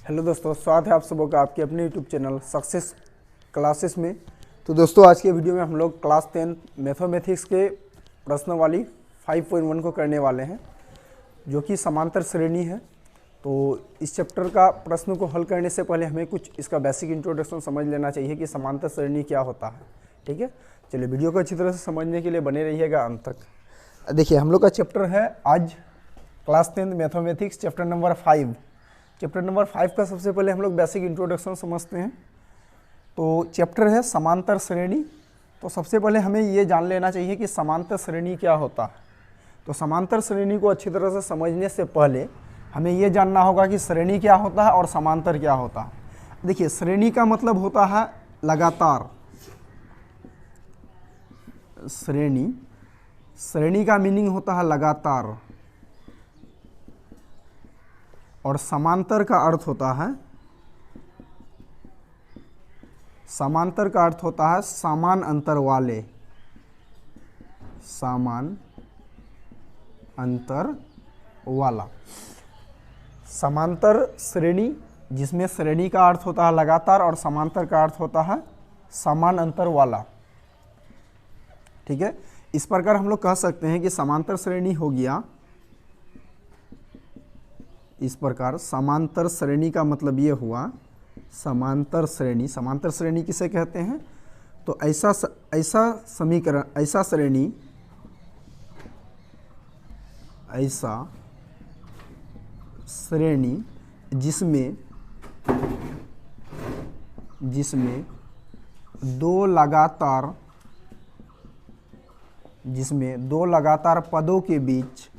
Hello दोस्तों, स्वागत है आप सबों का आपके अपने यूट्यूब चैनल सक्सेस क्लासेस में। तो दोस्तों, आज के वीडियो में हम लोग क्लास 10 मैथमेटिक्स के प्रश्नावली 5.1 को करने वाले हैं, जो कि समांतर श्रेणी है। तो इस चैप्टर का प्रश्न को हल करने से पहले हमें कुछ इसका बेसिक इंट्रोडक्शन समझ लेना चाहिए कि समांतर श्रेणी क्या होता है। ठीक है, चलिए वीडियो को अच्छी तरह से समझने के लिए बने रहिएगा अंत तक। देखिए, हम लोग का चैप्टर है आज class 10 mathematics chapter number 5। Chapter number 5 का सबसे पहले हम लोग बेसिक इंट्रोडक्शन समझते हैं। तो चैप्टर है समांतर श्रेणी। तो सबसे पहले हमें ये जान लेना चाहिए कि समांतर श्रेणी क्या होता है। तो समांतर श्रेणी को अच्छी तरह से समझने से पहले हमें ये जानना होगा कि श्रेणी क्या होता है और समांतर क्या होता है। देखिए, श्रेणी का मतलब होता है लगातार। श्रेणी का मीनिंग होता है लगातार, और समांतर का अर्थ होता है समान अंतर वाले, समान अंतर वाला। समांतर श्रेणी, जिसमें श्रेणी का अर्थ होता है लगातार और समांतर का अर्थ होता है समान अंतर वाला। ठीक है, इस प्रकार हम लोग कह सकते हैं कि समांतर श्रेणी हो गया। इस प्रकार समांतर श्रेणी का मतलब ये हुआ समांतर श्रेणी। समांतर श्रेणी किसे कहते हैं? तो ऐसा समीकरण, ऐसा श्रेणी जिसमें दो लगातार पदों के बीच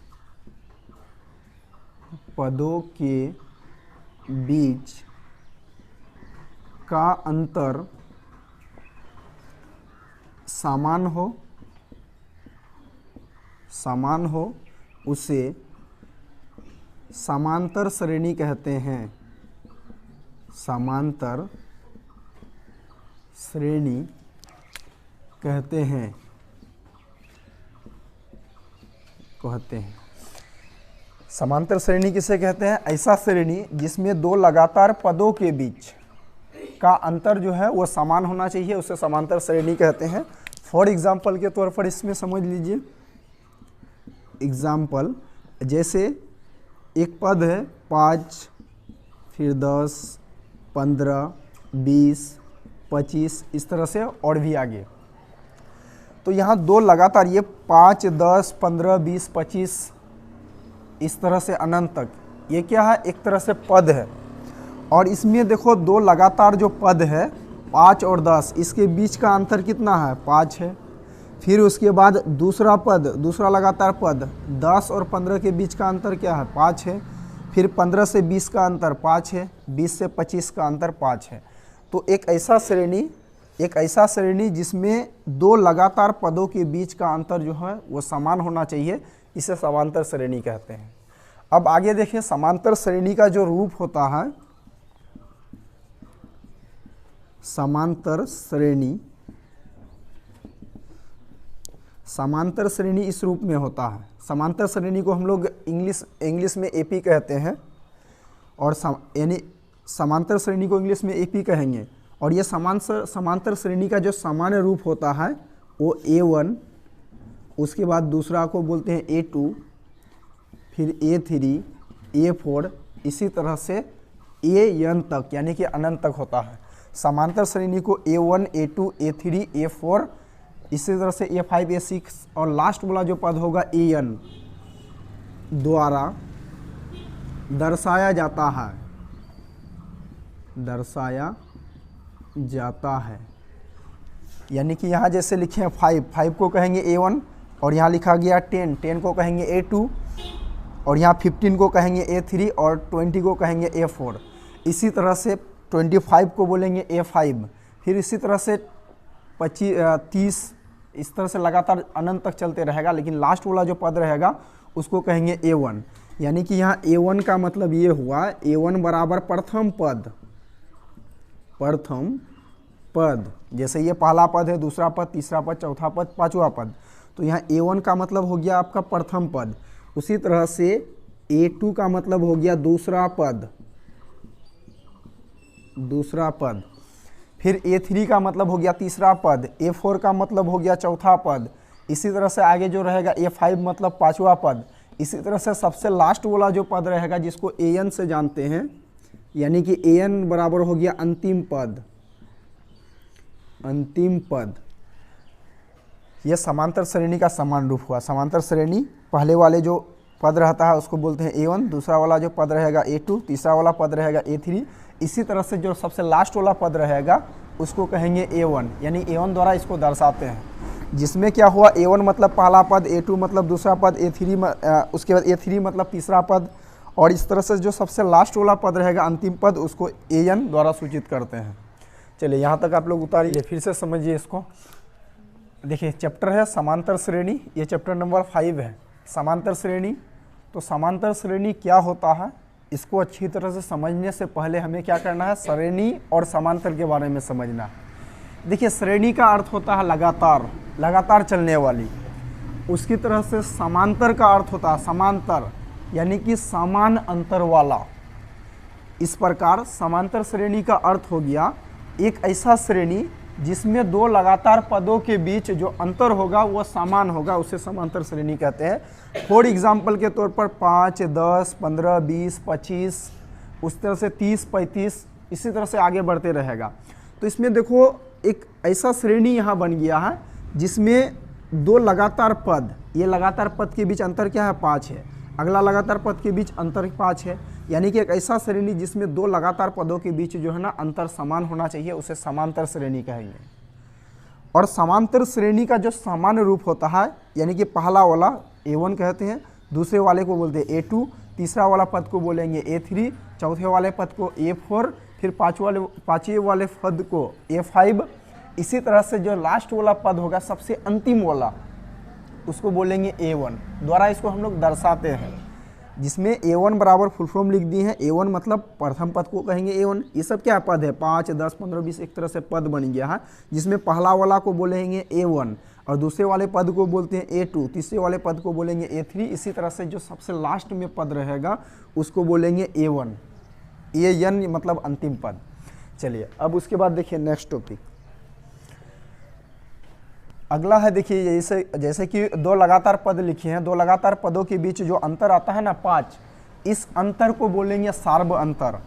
का अंतर समान हो उसे समांतर श्रेणी कहते हैं। समांतर श्रेणी कहते हैं। समांतर श्रेणी किसे कहते हैं? ऐसा श्रेणी जिसमें दो लगातार पदों के बीच का अंतर जो है वो समान होना चाहिए, उसे समांतर श्रेणी कहते हैं। फॉर एग्जाम्पल के तौर पर इसमें समझ लीजिए। एग्जाम्पल, जैसे एक पद है 5, फिर 10, 15, 20, 25, इस तरह से और भी आगे। तो यहाँ दो लगातार, ये 5, 10, 15, 20, 25 इस तरह से अनंत तक, ये क्या है? एक तरह से पद है। और इसमें देखो, दो लगातार जो पद है 5 और 10, इसके बीच का अंतर कितना है? 5 है। फिर उसके बाद दूसरा लगातार पद 10 और 15 के बीच का अंतर क्या है? 5 है। फिर 15 से 20 का अंतर 5 है। 20 से 25 का अंतर 5 है। तो एक ऐसा श्रेणी जिसमें दो लगातार पदों के बीच का अंतर जो है वो समान होना चाहिए, इसे समांतर श्रेणी कहते हैं। अब आगे देखिए, समांतर श्रेणी का जो रूप होता है, समांतर श्रेणी इस रूप में होता है। समांतर श्रेणी को हम लोग इंग्लिश में एपी कहते हैं, और यानी समांतर श्रेणी को इंग्लिश में एपी कहेंगे। और ये समांतर श्रेणी का जो सामान्य रूप होता है वो A1, उसके बाद दूसरा को बोलते हैं A2, फिर A3, A4, इसी तरह से AN तक, यानी कि अनंत तक होता है। समांतर श्रेणी को A1, A2, A3, A4, इसी तरह से A5, A6 और लास्ट वाला जो पद होगा AN द्वारा दर्शाया जाता है। यानी कि यहाँ जैसे लिखे हैं 5 को कहेंगे A1, और यहाँ लिखा गया 10 को कहेंगे A2, और यहाँ 15 को कहेंगे A3, और 20 को कहेंगे A4। इसी तरह से 25 को बोलेंगे A5। फिर इसी तरह से 25, 30, इस तरह से लगातार अनंत तक चलते रहेगा, लेकिन लास्ट वाला जो पद रहेगा उसको कहेंगे A1। यानी कि यहाँ A1 का मतलब ये हुआ, A1 बराबर प्रथम पद। जैसे ये पहला पद है, दूसरा पद, तीसरा पद, चौथा पद, पांचवा पद। तो यहाँ A1 का मतलब हो गया आपका प्रथम पद। उसी तरह से A2 का मतलब हो गया दूसरा पद। दूसरा पद, फिर A3 का मतलब हो गया तीसरा पद, A4 का मतलब हो गया चौथा पद, इसी तरह से आगे जो रहेगा A5 मतलब पांचवा पद, इसी तरह से सबसे लास्ट वाला जो पद रहेगा जिसको AN से जानते हैं, यानी कि AN बराबर हो गया अंतिम पद। अंतिम पद यह समांतर श्रेणी का समान रूप हुआ। समांतर श्रेणी पहले वाले जो पद रहता है उसको बोलते हैं A1, दूसरा वाला जो पद रहेगा A2, तीसरा वाला पद रहेगा A3, इसी तरह से जो सबसे लास्ट वाला पद रहेगा उसको कहेंगे A1, यानी A1 द्वारा इसको दर्शाते हैं। जिसमें क्या हुआ, A1 मतलब पहला पद, A2 मतलब दूसरा पद, उसके बाद A3 मतलब तीसरा पद, और इस तरह से जो सबसे लास्ट वाला पद रहेगा अंतिम पद उसको AN द्वारा सूचित करते हैं। चलिए यहाँ तक आप लोग उतारिए, फिर से समझिए इसको। देखिए चैप्टर है समांतर श्रेणी, ये चैप्टर नंबर 5 है, समांतर श्रेणी। तो समांतर श्रेणी क्या होता है, इसको अच्छी तरह से समझने से पहले हमें क्या करना है, श्रेणी और समांतर के बारे में समझना है। देखिए श्रेणी का अर्थ होता है लगातार, लगातार चलने वाली। उसकी तरह से समांतर का अर्थ होता है समांतर, यानी कि समान अंतर वाला। इस प्रकार समांतर श्रेणी का अर्थ हो गया एक ऐसा श्रेणी जिसमें दो लगातार पदों के बीच जो अंतर होगा वो समान होगा, उसे समांतर श्रेणी कहते हैं। फॉर एग्जाम्पल के तौर पर 5, 10, 15, 20, 25, उस तरह से 30, 35, इसी तरह से आगे बढ़ते रहेगा। तो इसमें देखो एक ऐसा श्रेणी यहाँ बन गया है जिसमें दो लगातार पद, ये लगातार पद के बीच अंतर क्या है, 5 है, अगला लगातार पद के बीच अंतर 5 है, यानी कि एक ऐसा श्रेणी जिसमें दो लगातार पदों के बीच जो है ना अंतर समान होना चाहिए, उसे समांतर श्रेणी कहेंगे। और समांतर श्रेणी का जो सामान्य रूप होता है, यानी कि पहला वाला A1 कहते हैं, दूसरे वाले को बोलते हैं A2, तीसरा वाला पद को बोलेंगे A3, चौथे वाले पद को A4, फिर पांचवें वाले पद को A5, इसी तरह से जो लास्ट वाला पद होगा सबसे अंतिम वाला उसको बोलेंगे A1 द्वारा इसको हम लोग दर्शाते हैं। जिसमें A1 बराबर फुल फॉर्म लिख दी है, A1 मतलब प्रथम पद को कहेंगे A1। ये सब क्या पद है, 5, 10, 15, 20 एक तरह से पद बन गया है, जिसमें पहला वाला को बोलेंगे A1 और दूसरे वाले पद को बोलते हैं A2, तीसरे वाले पद को बोलेंगे A3, इसी तरह से जो सबसे लास्ट में पद रहेगा उसको बोलेंगे A1। AN मतलब अंतिम पद। चलिए अब उसके बाद देखिए नेक्स्ट टॉपिक अगला है। देखिए जैसे कि दो लगातार पद लिखे हैं, दो लगातार पदों के बीच जो अंतर आता है ना 5, इस अंतर को बोलेंगे सार्व अंतर,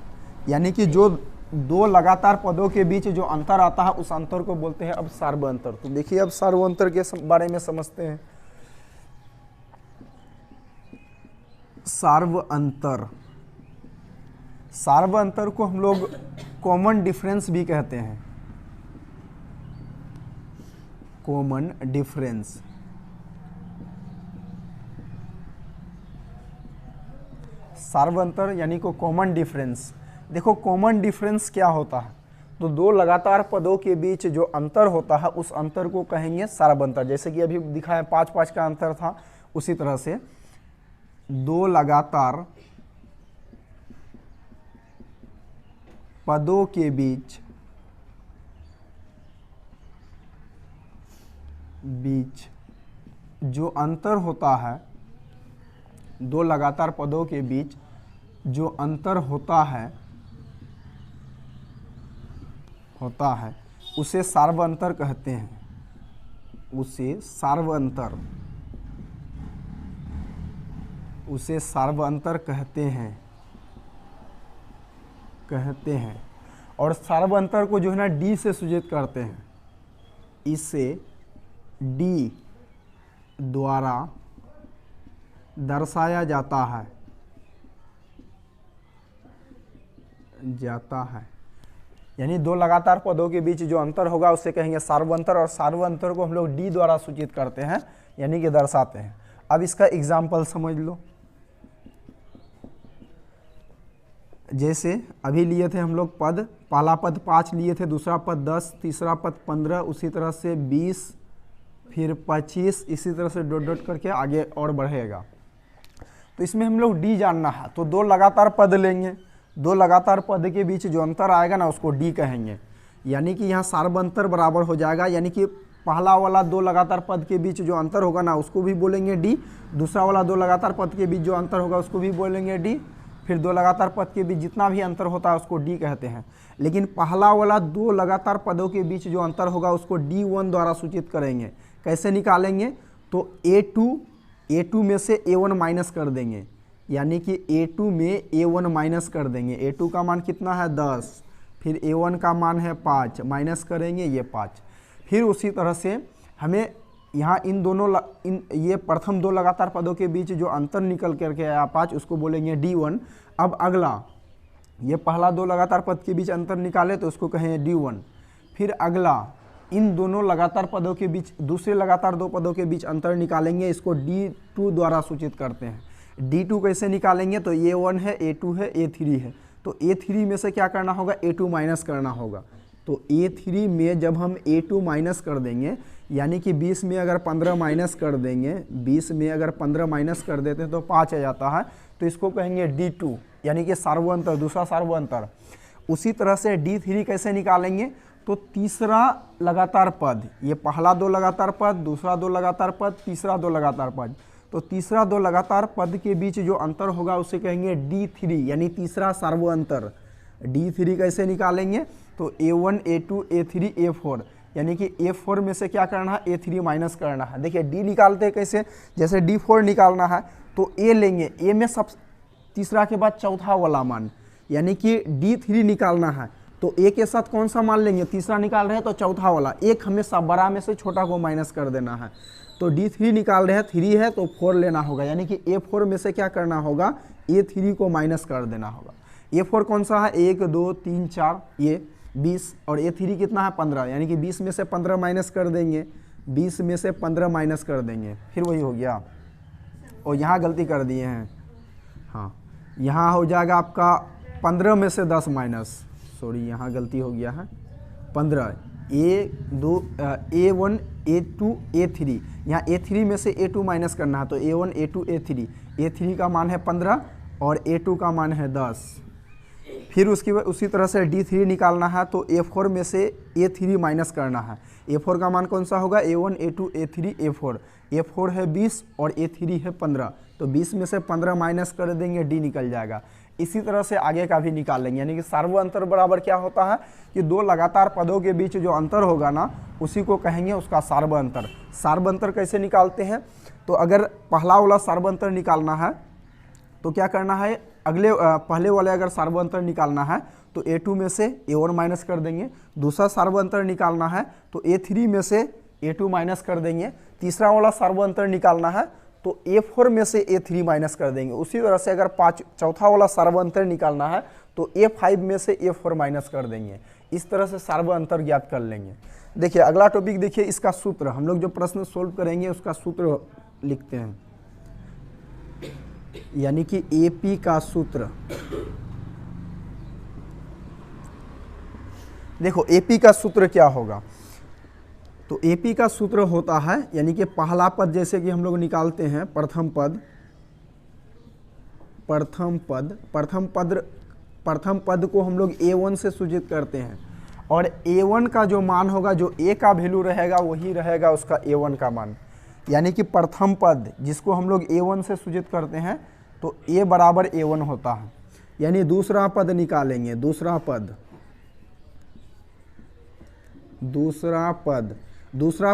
यानी कि जो दो लगातार पदों के बीच जो अंतर आता है उस अंतर को बोलते हैं अब सार्व अंतर। तो देखिए अब सार्व अंतर के बारे में समझते हैं। सार्व अंतर, सार्व अंतर को हम लोग कॉमन डिफरेंस भी कहते हैं, कॉमन डिफरेंस। सार्व अंतर यानी को कॉमन डिफरेंस। देखो कॉमन डिफरेंस क्या होता है, तो दो लगातार पदों के बीच जो अंतर होता है उस अंतर को कहेंगे सार्व अंतर। जैसे कि अभी दिखाया 5-5 का अंतर था, उसी तरह से दो लगातार पदों के बीच जो अंतर होता है, दो लगातार पदों के बीच जो अंतर होता है उसे सार्व अंतर कहते हैं, उसे सार्व अंतर कहते हैं। और सार्व अंतर को जो है ना D से सूचित करते हैं, इसे D द्वारा दर्शाया जाता है। यानी दो लगातार पदों के बीच जो अंतर होगा उसे कहेंगे सार्व अंतर, और सार्व अंतर को हम लोग D द्वारा सूचित करते हैं, यानी कि दर्शाते हैं। अब इसका एग्जाम्पल समझ लो। जैसे अभी लिए थे हम लोग पद, पहला पद 5 लिए थे, दूसरा पद 10, तीसरा पद 15, उसी तरह से 20, फिर 25, इसी तरह से डॉट डॉट करके आगे और बढ़ेगा। तो इसमें हम लोग D जानना है, तो दो लगातार पद लेंगे, दो लगातार पद के बीच जो अंतर आएगा ना उसको D कहेंगे, यानी कि यहाँ सार्व अंतर बराबर हो जाएगा, यानी कि पहला वाला दो लगातार पद के बीच जो अंतर होगा ना उसको भी बोलेंगे D, दूसरा वाला दो लगातार पद के बीच जो अंतर होगा उसको भी बोलेंगे D, फिर दो लगातार पद के बीच जितना भी अंतर होता है उसको डी कहते हैं। लेकिन पहला वाला दो लगातार पदों के बीच जो अंतर होगा उसको D1 द्वारा सूचित करेंगे। कैसे निकालेंगे? तो A2 में से A1 माइनस कर देंगे, यानी कि A2 में A1 माइनस कर देंगे। A2 का मान कितना है 10, फिर A1 का मान है 5, माइनस करेंगे ये 5। फिर उसी तरह से हमें यहाँ इन दोनों ये प्रथम दो लगातार पदों के बीच जो अंतर निकल करके आया 5 उसको बोलेंगे D1। अब अगला ये पहला दो लगातार पद के बीच अंतर निकाले तो उसको कहेंगे D1। फिर अगला इन दोनों लगातार पदों के बीच दूसरे लगातार दो पदों के बीच अंतर निकालेंगे, इसको D2 द्वारा सूचित करते हैं। D2 कैसे निकालेंगे? तो A1 है, A2 है, A3 है। तो A3 में से क्या करना होगा? A2 माइनस करना होगा। तो A3 में जब हम A2 माइनस कर देंगे, यानी कि 20 में अगर 15 माइनस कर देंगे, 20 में अगर 15 माइनस कर देते हैं तो 5 आ जाता है, तो इसको कहेंगे D2, यानी कि सार्वअंतर, दूसरा सार्वअंतर। उसी तरह से D3 कैसे निकालेंगे? तो तीसरा लगातार पद, ये पहला दो लगातार पद, दूसरा दो लगातार पद, तीसरा दो लगातार पद, तो तीसरा दो लगातार पद के बीच जो अंतर होगा उसे कहेंगे D3, यानी तीसरा सार्वअंतर। D3 कैसे निकालेंगे? तो A1, A2, A3, A4, यानी कि A4 में से क्या करना है? A3 माइनस करना है। देखिए D निकालते हैं कैसे? जैसे D4 निकालना है तो A लेंगे, A में सब तीसरा के बाद चौथा वाला मान, यानी कि D3 निकालना है तो A के साथ कौन सा मान लेंगे? तीसरा निकाल रहे हैं तो चौथा वाला, एक हमेशा बड़ा में से छोटा को माइनस कर देना है। तो D3 निकाल रहे हैं, 3 है तो 4 लेना होगा, यानी कि A4 में से क्या करना होगा? A3 को माइनस कर देना होगा। A4 कौन सा है? 1 2 3 4, ये 20, और A3 कितना है? 15, यानी कि 20 में से 15 माइनस कर देंगे, 20 में से 15 माइनस कर देंगे, फिर वही हो गया। और यहाँ गलती कर दिए हैं, हाँ यहाँ हो जाएगा आपका 15 में से 10 माइनस, सॉरी यहाँ गलती हो गया है, 15, A1, A2, A3, यहाँ A3 में से A2 माइनस करना है तो A1, A2, A3, A3 का मान है 15 और A2 का मान है 10। फिर उसी तरह से D3 निकालना है तो A4 में से A3 माइनस करना है। A4 का मान कौन सा होगा? A1, A2, A3, A4, A4 है 20 और A3 है 15, तो 20 में से 15 माइनस कर देंगे, D निकल जाएगा। इसी तरह से आगे का भी निकाल लेंगे, यानी कि सार्वअंतर बराबर क्या होता है कि दो लगातार पदों के बीच जो अंतर होगा ना उसी को कहेंगे उसका सार्वअंतर। सार्वअंतर कैसे निकालते हैं? तो अगर पहला वाला सार्वअंतर निकालना है तो क्या करना है? पहले वाले अगर सार्वअंतर निकालना है तो A2 में से A1 माइनस कर देंगे, दूसरा सार्वअंतर निकालना है तो A3 में से A2 माइनस कर देंगे, तीसरा वाला सार्वअंतर निकालना है तो A4 में से A3 माइनस कर देंगे। उसी तरह से अगर चौथा वाला सार्वअंतर निकालना है तो A5 में से A4 माइनस कर देंगे। इस तरह से सार्वअंतर ज्ञात कर लेंगे। देखिए अगला टॉपिक देखिए, इसका सूत्र, हम लोग जो प्रश्न सोल्व करेंगे उसका सूत्र लिखते हैं, यानी कि AP का सूत्र। देखो AP का सूत्र क्या होगा? तो AP का सूत्र होता है, यानी कि पहला पद जैसे कि हम लोग निकालते हैं, प्रथम पद को हम लोग A1 से सूचित करते हैं, और A1 का जो मान होगा, जो A का वैल्यू रहेगा वही रहेगा उसका A1 का मान, यानी कि प्रथम पद जिसको हम लोग A1 से सूचित करते हैं तो A बराबर A1 होता है। यानी दूसरा पद निकालेंगे, दूसरा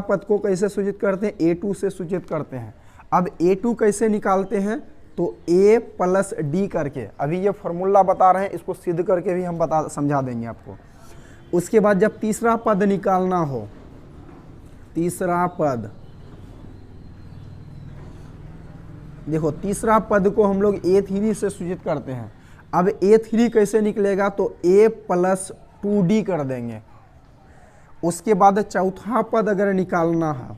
पद को कैसे सूचित करते हैं? A2 से सूचित करते हैं। अब A2 कैसे निकालते हैं? तो A प्लस D करके, अभी ये फॉर्मूला बता रहे हैं, इसको सिद्ध करके भी हम समझा देंगे आपको। उसके बाद जब तीसरा पद निकालना हो, तीसरा पद, देखो तीसरा पद को हम लोग A3 से सूचित करते हैं। अब A3 कैसे निकलेगा? तो A प्लस 2D कर देंगे। उसके बाद चौथा पद अगर निकालना है,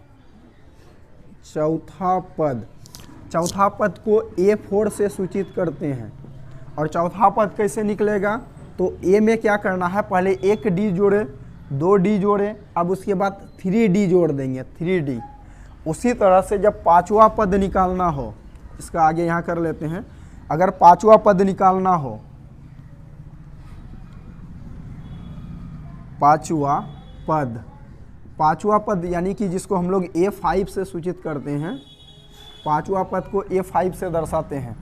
चौथा पद को A4 से सूचित करते हैं, और चौथा पद कैसे निकलेगा? तो A में क्या करना है? पहले एक D जोड़े, 2D जोड़े, अब उसके बाद 3D जोड़ देंगे, 3D। उसी तरह से जब पांचवा पद निकालना हो, इसका आगे यहाँ कर लेते हैं, अगर पांचवा पद निकालना हो, पांचवा पद यानी कि जिसको हम लोग A5 से सूचित करते हैं, पांचवा पद को A5 से दर्शाते हैं,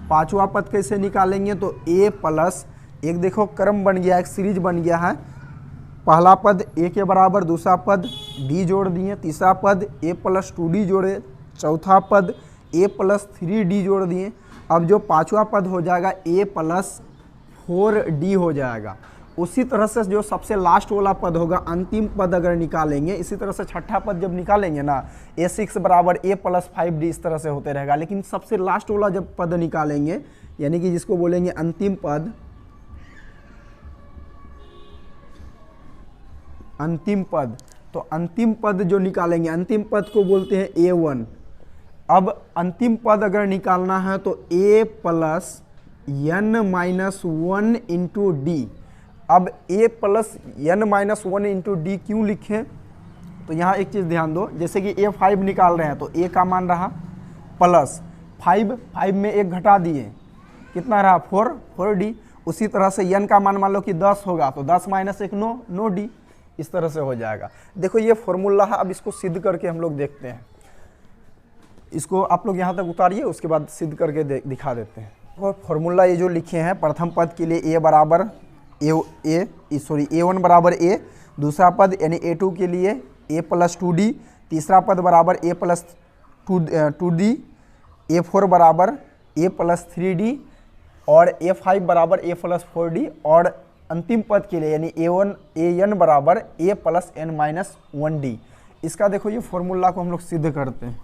पांचवा पद कैसे निकालेंगे, तो a प्लस एक, देखो क्रम बन गया, एक सीरीज बन गया है। पहला पद a के बराबर, दूसरा पद d जोड़ दिए, तीसरा पद a प्लस 2d जोड़े, चौथा पद a प्लस 3d जोड़ दिए। अब जो पांचवा पद हो जाएगा a प्लस 4d हो जाएगा। उसी तरह से जो सबसे लास्ट वाला पद होगा, अंतिम पद अगर निकालेंगे, इसी तरह से छठा पद जब निकालेंगे ना, a6 बराबर a प्लस 5d, इस तरह से होते रहेगा। लेकिन सबसे लास्ट वाला जब पद निकालेंगे, यानी कि जिसको बोलेंगे अंतिम पद, अंतिम पद, तो अंतिम पद जो निकालेंगे, अंतिम पद को बोलते हैं a1। अब अंतिम पद अगर निकालना है तो a plus n minus 1 into D. अब a plus n minus 1 into D क्यों लिखें, तो यहाँ एक चीज़ ध्यान दो, जैसे कि a5 निकाल रहे हैं तो a का मान रहा प्लस 5 में एक घटा दिए, कितना रहा 4d। उसी तरह से n का मान लो कि 10 होगा तो 10 माइनस 1 9d, इस तरह से हो जाएगा। देखो ये फॉर्मूला है, अब इसको सिद्ध करके हम लोग देखते हैं। इसको आप लोग यहाँ तक उतारिए, उसके बाद सिद्ध करके दिखा देते हैं। और फॉर्मूला ये जो लिखे हैं, प्रथम पद के लिए a बराबर a1 बराबर a, दूसरा पद यानी a2 के लिए a प्लस 2d, तीसरा पद बराबर a प्लस 2d, a4 बराबर a प्लस 3d और a5 बराबर a प्लस 4d, और अंतिम पद के लिए यानी an बराबर a plus n minus 1d। इसका देखो ये फॉर्मूला को हम लोग सिद्ध करते हैं।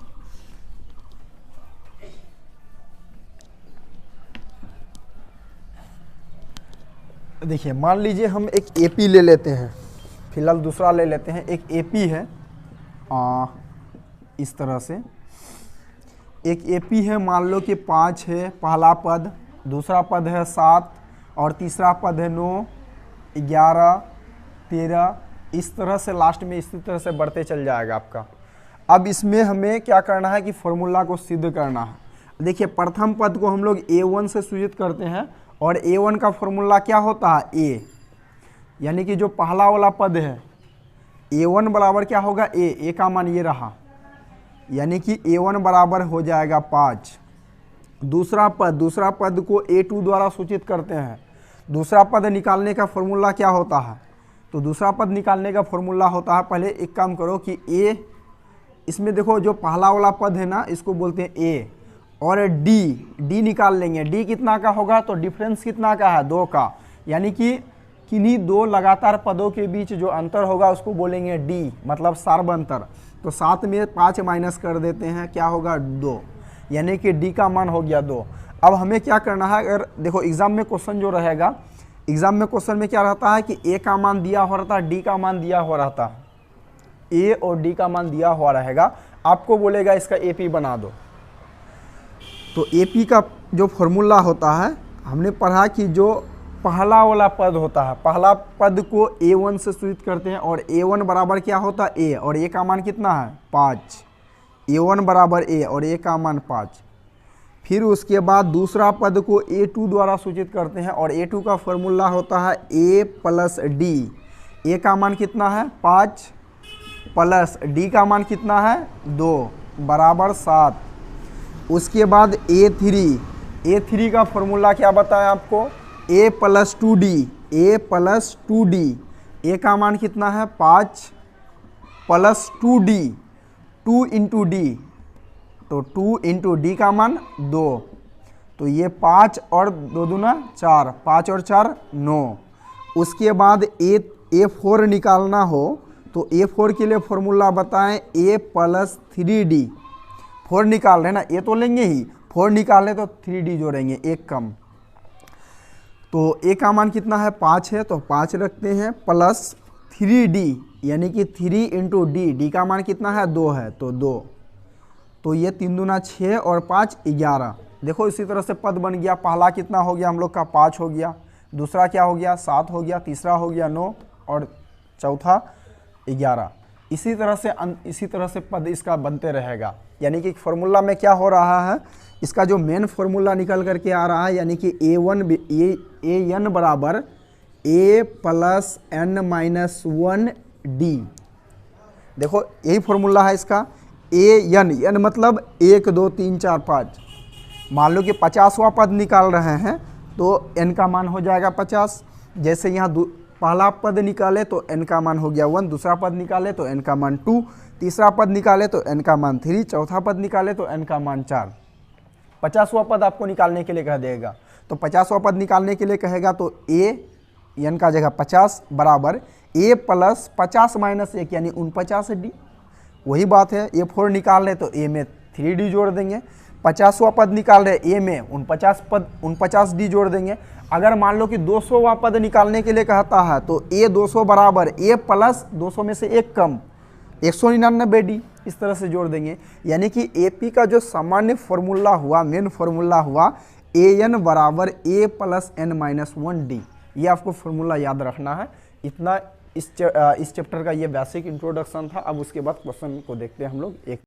देखिए मान लीजिए हम एक AP ले लेते हैं, फिलहाल दूसरा ले लेते हैं। एक AP है इस तरह से, एक AP है, मान लो कि 5 है पहला पद, दूसरा पद है 7 और तीसरा पद है 9, 11, 13, इस तरह से लास्ट में इसी तरह से बढ़ते चल जाएगा आपका। अब इसमें हमें क्या करना है कि फॉर्मूला को सिद्ध करना है। देखिए प्रथम पद को हम लोग a1 से सूचित करते हैं, और a1 का फॉर्मूला क्या होता है a, यानी कि जो पहला वाला पद है a1 बराबर क्या होगा a का मान ये रहा, यानी कि a1 बराबर हो जाएगा 5। दूसरा पद को a2 द्वारा सूचित करते हैं। दूसरा पद निकालने का फॉर्मूला क्या होता है, तो दूसरा पद निकालने का फॉर्मूला होता है, पहले एक काम करो कि a, इसमें देखो जो पहला वाला पद है ना, इसको बोलते हैं a, और d निकाल लेंगे। d कितना का होगा, तो डिफरेंस कितना का है 2 का, यानी कि किन्हीं दो लगातार पदों के बीच जो अंतर होगा उसको बोलेंगे d, मतलब सार्व अंतर। तो 7 में 5 माइनस कर देते हैं, क्या होगा 2, यानी कि d का मान हो गया 2। अब हमें क्या करना है, अगर देखो एग्जाम में क्वेश्चन जो रहेगा, एग्जाम में क्वेश्चन में क्या रहता है कि a का मान दिया हो रहता है, d का मान दिया हो रहता है, a और d का मान दिया हुआ रहेगा, आपको बोलेगा इसका AP बना दो। तो AP का जो फॉर्मूला होता है, हमने पढ़ा कि जो पहला वाला पद होता है, पहला पद को a1 से सूचित करते हैं, और a1 बराबर क्या होता है a, और a का मान कितना है 5, a1 बराबर a और a का मान 5। फिर उसके बाद दूसरा पद को a2 द्वारा सूचित करते हैं, और a2 का फॉर्मूला होता है a प्लस d, a का मान कितना है 5 प्लस d का मान कितना है 2 बराबर 7। उसके बाद a3 का फॉर्मूला क्या बताया आपको, a प्लस 2d, a का मान कितना है 5 प्लस 2d, 2 इंटू डी, तो 2 इंटू डी का मान 2, तो ये 5 और 2 दूना 4, 5 और 4 9। उसके बाद a4 निकालना हो तो a4 के लिए फॉर्मूला बताएं a प्लस 3d। 4 निकाल रहे हैं ना, a तो लेंगे ही, 4 निकालें तो 3d जोड़ेंगे, एक कम, तो a का मान कितना है 5 है, तो 5 रखते हैं प्लस 3d, यानी कि 3 इंटू डी का मान कितना है 2 है, तो 2, तो ये 3 दूना 6 और 5 11। देखो इसी तरह से पद बन गया। पहला कितना हो गया हम लोग का 5 हो गया, दूसरा क्या हो गया 7 हो गया, तीसरा हो गया 9 और चौथा 11। इसी तरह से पद इसका बनते रहेगा। यानी कि फॉर्मूला में क्या हो रहा है, इसका जो मेन फॉर्मूला निकल करके आ रहा है, यानी कि an बराबर a plus n minus 1d। देखो यही फॉर्मूला है इसका, n मतलब 1 2 3 4 5, मान लो कि 50वां पद निकाल रहे हैं तो n का मान हो जाएगा 50। जैसे यहाँ पहला पद निकाले तो n का मान हो गया 1, दूसरा पद निकाले तो n का मान 2, तीसरा पद निकाले तो n का मान 3, चौथा पद निकाले तो n का मान 4। 50वां पद आपको निकालने के लिए कह देगा, तो 50वां पद निकालने के लिए कहेगा तो a n का जगह 50 बराबर a प्लस 50 माइनस 1 यानी 49d। वही बात है, a 4 निकाल रहे तो a में 3d जोड़ देंगे। 50वां पद निकाल रहे a में 49d जोड़ देंगे। अगर मान लो कि 200वां पद निकालने के लिए कहता है तो a 200 बराबर a प्लस 200 में से 1 कम 199d, इस तरह से जोड़ देंगे। यानी कि AP का जो सामान्य फॉर्मूला हुआ, मेन फॉर्मूला हुआ an बराबर a plus n minus 1d। ये आपको फॉर्मूला याद रखना है। इतना इस चैप्टर का ये बेसिक इंट्रोडक्शन था। अब उसके बाद क्वेश्चन को देखते हैं हम लोग एक